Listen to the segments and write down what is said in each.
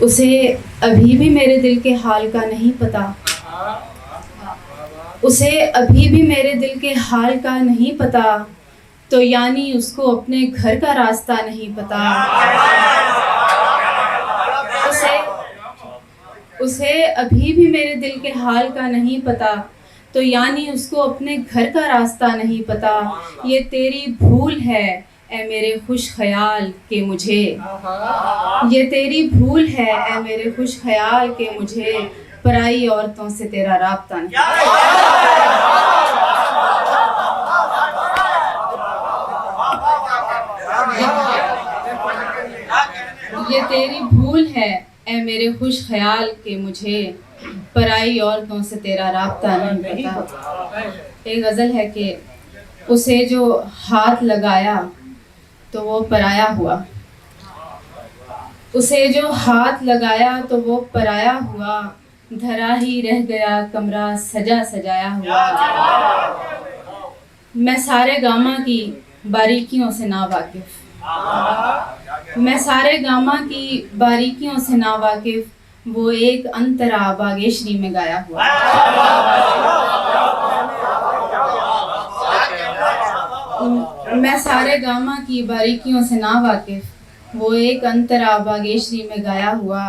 اسے ابھی بھی میرے دل کے حال کا نہیں پتہ، اسے ابھی بھی میرے دل کے حال کا نہیں پتہ، تو یعنی اس کو اپنے گھر کا راستہ نہیں پتہ۔ اسے ابھی بھی میرے دل کے حال کا نہیں پتہ، تو یعنی اس کو اپنے گھر کا راستہ نہیں پتہ۔ یہ تیری بھول ہے اے میرے خوش خیال کہ مجھے، یہ تیری بھول ہے اے میرے خوش خیال کہ مجھے پرائی عورتوں سے تیرا رابطہ نہیں یہ تیری بھول ہے اے میرے خوش خیال کہ مجھے پرائی عورتوں سے تیرا رابطہ نہیں پتہ۔ ایک غزل ہے کہ اسے جو ہاتھ لگایا تو وہ پرایا ہوا، اسے جو ہاتھ لگایا تو وہ پرایا ہوا، دھرا ہی رہ گیا کمرہ سجا سجایا ہوا۔ میں سارے گاما کی باریکیوں سے ناواقف، میں سارے گاما کی باریکیوں سے ناواقف، وہ ایک انترا باگیشری میں گایا ہوا۔ میں سارے گاما کی باریکیوں سے ناواقف، وہ ایک انترا باگیشری میں گایا ہوا۔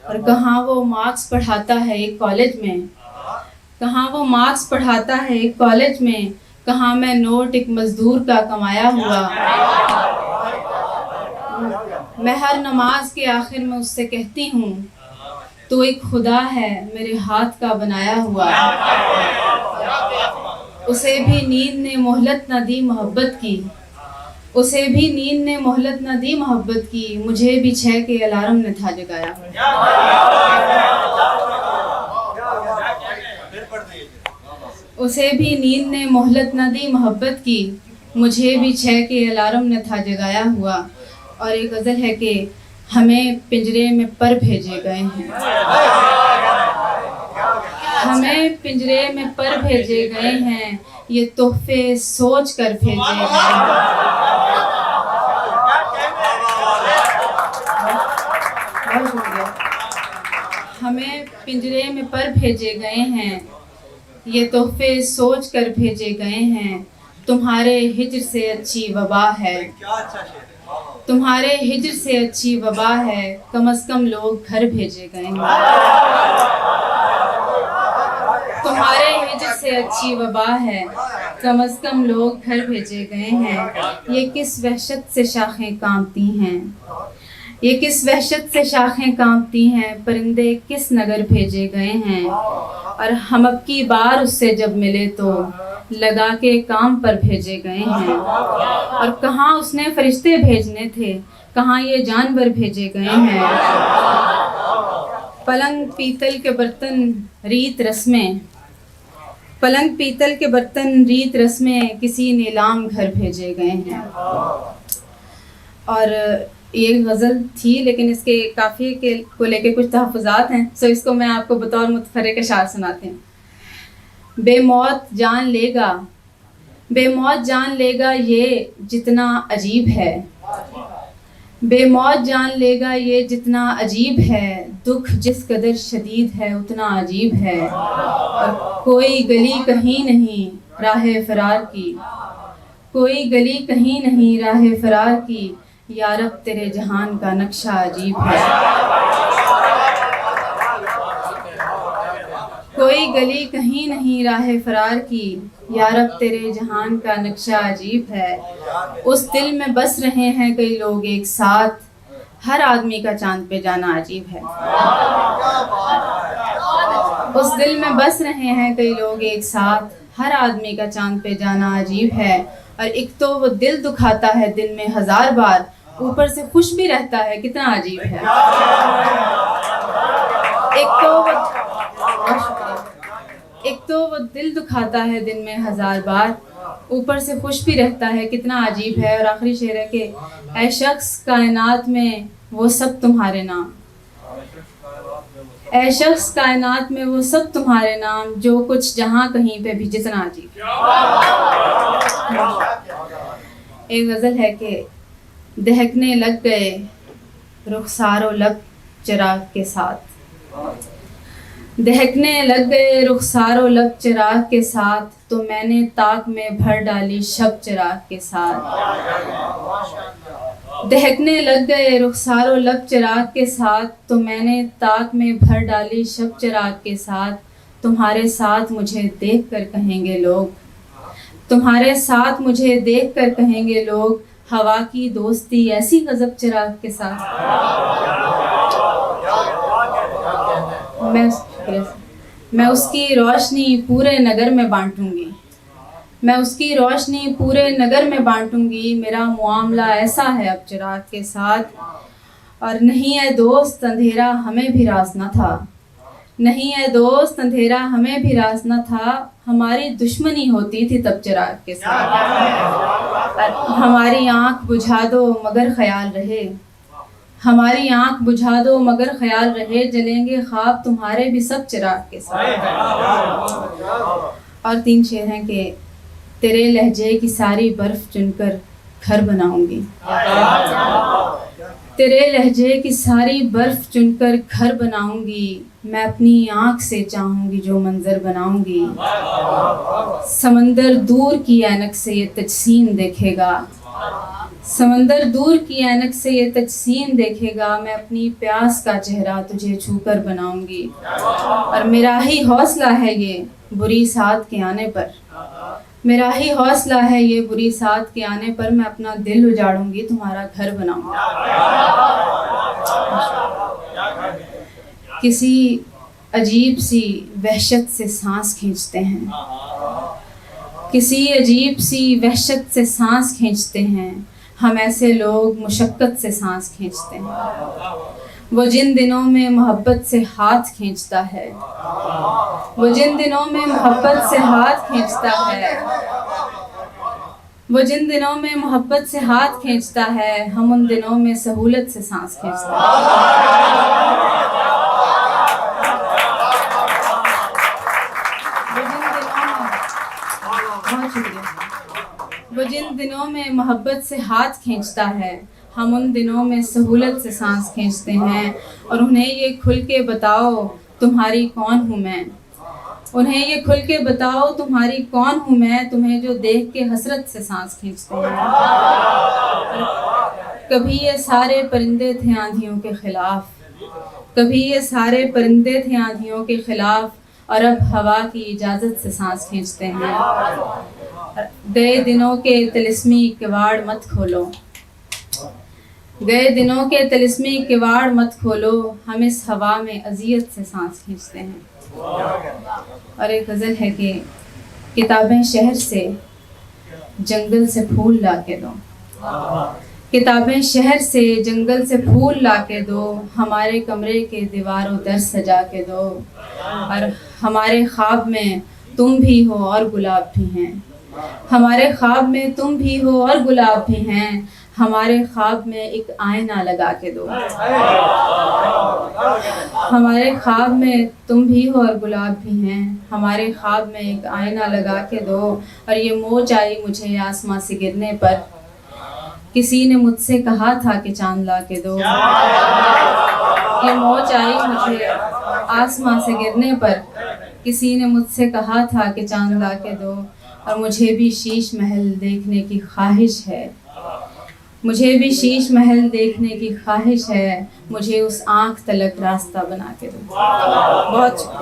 اور کہاں وہ مارکس پڑھاتا ہے ایک کالج میں، کہاں وہ مارکس پڑھاتا ہے ایک کالج میں، کہاں میں نوٹ ایک مزدور کا کمایا ہوا۔ میں ہر نماز کے آخر میں اس سے کہتی ہوں تو ایک خدا ہے میرے ہاتھ کا بنایا ہوا۔ اسے بھی نیند نے مہلت نہ دی محبت کی، اسے بھی نیند نے مہلت نہ دی محبت کی، مجھے بھی 6 کے الارم نے تھا جگایا۔ اسے بھی نیند نے مہلت نہ دی محبت کی، مجھے بھی 6 کے الارم نے تھا جگایا ہوا۔ اور ایک غزل ہے کہ ہمیں پنجرے میں پر بھیجے گئے ہیں، ہمیں پنجرے میں پر بھیجے گئے ہیں، یہ تحفے سوچ کر بھیجے گئے ہیں۔ ہمیں پنجرے میں پر بھیجے گئے ہیں، یہ تحفے سوچ کر بھیجے گئے ہیں، تمہارے ہجر سے اچھی وبا ہے، تمہارے ہجر سے اچھی وبا ہے، کم از کم لوگ گھر بھیجے گئے ہیں۔ تمہارے ہجر سے اچھی وبا ہے، کم از کم لوگ گھر بھیجے گئے ہیں۔ یہ کس وحشت سے شاخیں کانپتی ہیں، یہ کس وحشت سے شاخیں کانپتی ہیں، پرندے کس نگر بھیجے گئے ہیں۔ اور ہم اب کی بار اس سے جب ملے تو لگا کے کام پر بھیجے گئے ہیں۔ اور کہاں اس نے فرشتے بھیجنے تھے، کہاں یہ جانور بھیجے گئے ہیں۔ پلنگ پیتل کے برتن ریت رسمیں، پلنگ پیتل کے برتن ریت رسمیں، کسی نیلام گھر بھیجے گئے ہیں۔ اور یہ غزل تھی لیکن اس کے قافیے کو لے کے کچھ تحفظات ہیں، سو اس کو میں آپ کو بطور متفرق اشعار سناتے ہیں۔ بے موت جان لے گا، بے موت جان لے گا یہ جتنا عجیب ہے، بے موت جان لے گا یہ جتنا عجیب ہے، دکھ جس قدر شدید ہے اتنا عجیب ہے۔ اور کوئی گلی کہیں نہیں راہ فرار کی، کوئی گلی کہیں نہیں راہ فرار کی، یا رب تیرے جہان کا نقشہ عجیب ہے۔ کوئی گلی کہیں نہیں راہ فرار کی، یا رب تیرے جہان کا نقشہ عجیب ہے۔ اس دل میں بس رہے ہیں کئی لوگ ایک ساتھ، ہر آدمی کا چاند پہ جانا عجیب ہے۔ اس دل میں بس رہے ہیں کئی لوگ ایک ساتھ، ہر آدمی کا چاند پہ جانا عجیب ہے۔ اور ایک تو وہ دل دکھاتا ہے دن میں 1000 بار، اوپر سے خوش بھی رہتا ہے کتنا عجیب ہے۔ ایک تو وہ دل دکھاتا ہے دن میں 1000 بار، اوپر سے خوش بھی رہتا ہے کتنا عجیب ہے۔ اور آخری شعر ہے کہ اے شخص کائنات میں وہ سب تمہارے نام، اے شخص کائنات میں وہ سب تمہارے نام، جو کچھ جہاں کہیں پہ بھی جتنا عجیب۔ ایک غزل ہے کہ دہکنے لگ گئے رخسار و لب چراغ کے ساتھ، دہکنے لگ گئے رخسار و لب چراغ کے ساتھ، تو میں نے طاق میں بھر ڈالی شب چراغ کے ساتھ، دہکنے لگ گئے رخسار و لب چراغ کے ساتھ، تو میں نے طاق میں بھر ڈالی شب چراغ کے ساتھ، تمہارے ساتھ مجھے دیکھ کر کہیں گے لوگ، تمہارے ساتھ مجھے دیکھ کر کہیں گے لوگ، ہوا کی دوستی ایسی غضب چراغ کے ساتھ۔ میں اس کی روشنی پورے نگر میں بانٹوں گی، میں اس کی روشنی پورے نگر میں بانٹوں گی، میرا معاملہ ایسا ہے اب چراغ کے ساتھ۔ اور نہیں اے دوست اندھیرا ہمیں بھی راز نہ تھا، نہیں اے دوست اندھیرا ہمیں بھی راز نہ تھا، ہماری دشمنی ہوتی تھی تب چراغ کے ساتھ۔ ہماری آنکھ بجھا دو مگر خیال رہے، ہماری آنکھ بجھا دو مگر خیال رہے، جلیں گے خواب تمہارے بھی سب چراغ کے ساتھ۔ اور 3 شعر ہیں کہ تیرے لہجے کی ساری برف چن کر گھر بناؤں گی، تیرے لہجے کی ساری برف چن کر گھر بناؤں گی، میں اپنی آنکھ سے چاہوں گی جو منظر بناؤں گی، سمندر دور کی اینک سے یہ تجسیم دیکھے گا، سمندر دور کی اینک سے یہ تجسیم دیکھے گا، میں اپنی پیاس کا چہرہ تجھے چھو کر بناؤں گی، اور میرا ہی حوصلہ ہے یہ بری ساعت کے آنے پر، میرا ہی حوصلہ ہے یہ بری ساعت کے آنے پر، میں اپنا دل اجاڑوں گی تمہارا گھر بناؤں گی۔ کسی عجیب سی وحشت سے سانس کھینچتے ہیں، کسی عجیب سی وحشت سے سانس کھینچتے ہیں، ہم ایسے لوگ مشقت سے سانس کھینچتے ہیں، وہ جن دنوں میں محبت سے ہاتھ کھینچتا ہے، وہ جن دنوں میں محبت سے ہاتھ کھینچتا ہے، وہ جن دنوں میں محبت سے ہاتھ کھینچتا ہے، ہم ان دنوں میں سہولت سے سانس کھینچتے ہیں۔ وہ جن دنوں میں محبت سے ہاتھ کھینچتا ہے، ہم ان دنوں میں سہولت سے سانس کھینچتے ہیں، اور انہیں یہ کھل کے بتاؤ تمہاری کون ہوں میں، انہیں یہ کھل کے بتاؤ تمہاری کون ہوں میں، تمہیں جو دیکھ کے حسرت سے سانس کھینچتے ہیں۔ کبھی یہ سارے پرندے تھے آندھیوں کے خلاف، کبھی یہ سارے پرندے تھے آندھیوں کے خلاف، اور اب ہوا کی اجازت سے سانس کھینچتے ہیں۔ گئے دنوں کے طلسمی کواڑ مت کھولو، گئے دنوں کے طلسمی کواڑ مت کھولو، ہم اس ہوا میں اذیت سے سانس کھینچتے ہیں۔ اور ایک غزل ہے کہ کتابیں شہر سے جنگل سے پھول لا کے دو، کتابیں شہر سے جنگل سے پھول لا کے دو، ہمارے کمرے کے دیوار و در سجا کے دو، اور ہمارے خواب میں تم بھی ہو اور گلاب بھی ہیں، ہمارے خواب میں تم بھی ہو اور گلاب بھی ہیں، ہمارے خواب میں ایک آئینہ لگا کے دو، ہمارے خواب میں تم بھی ہو اور گلاب بھی ہیں، ہمارے خواب میں ایک آئینہ لگا کے دو، اور یہ موج آئی مجھے آسماں سے گرنے پر، کسی نے مجھ سے کہا تھا کہ چاند لا کے دو، یہ موج آئی مجھے آسماں سے گرنے پر، کسی نے مجھ سے کہا تھا کہ چاند لا کے دو، اور مجھے بھی شیش محل دیکھنے کی خواہش ہے، مجھے بھی شیش محل دیکھنے کی خواہش ہے، مجھے اس آنکھ تلک راستہ بنا کے دو۔ بہت شکریہ۔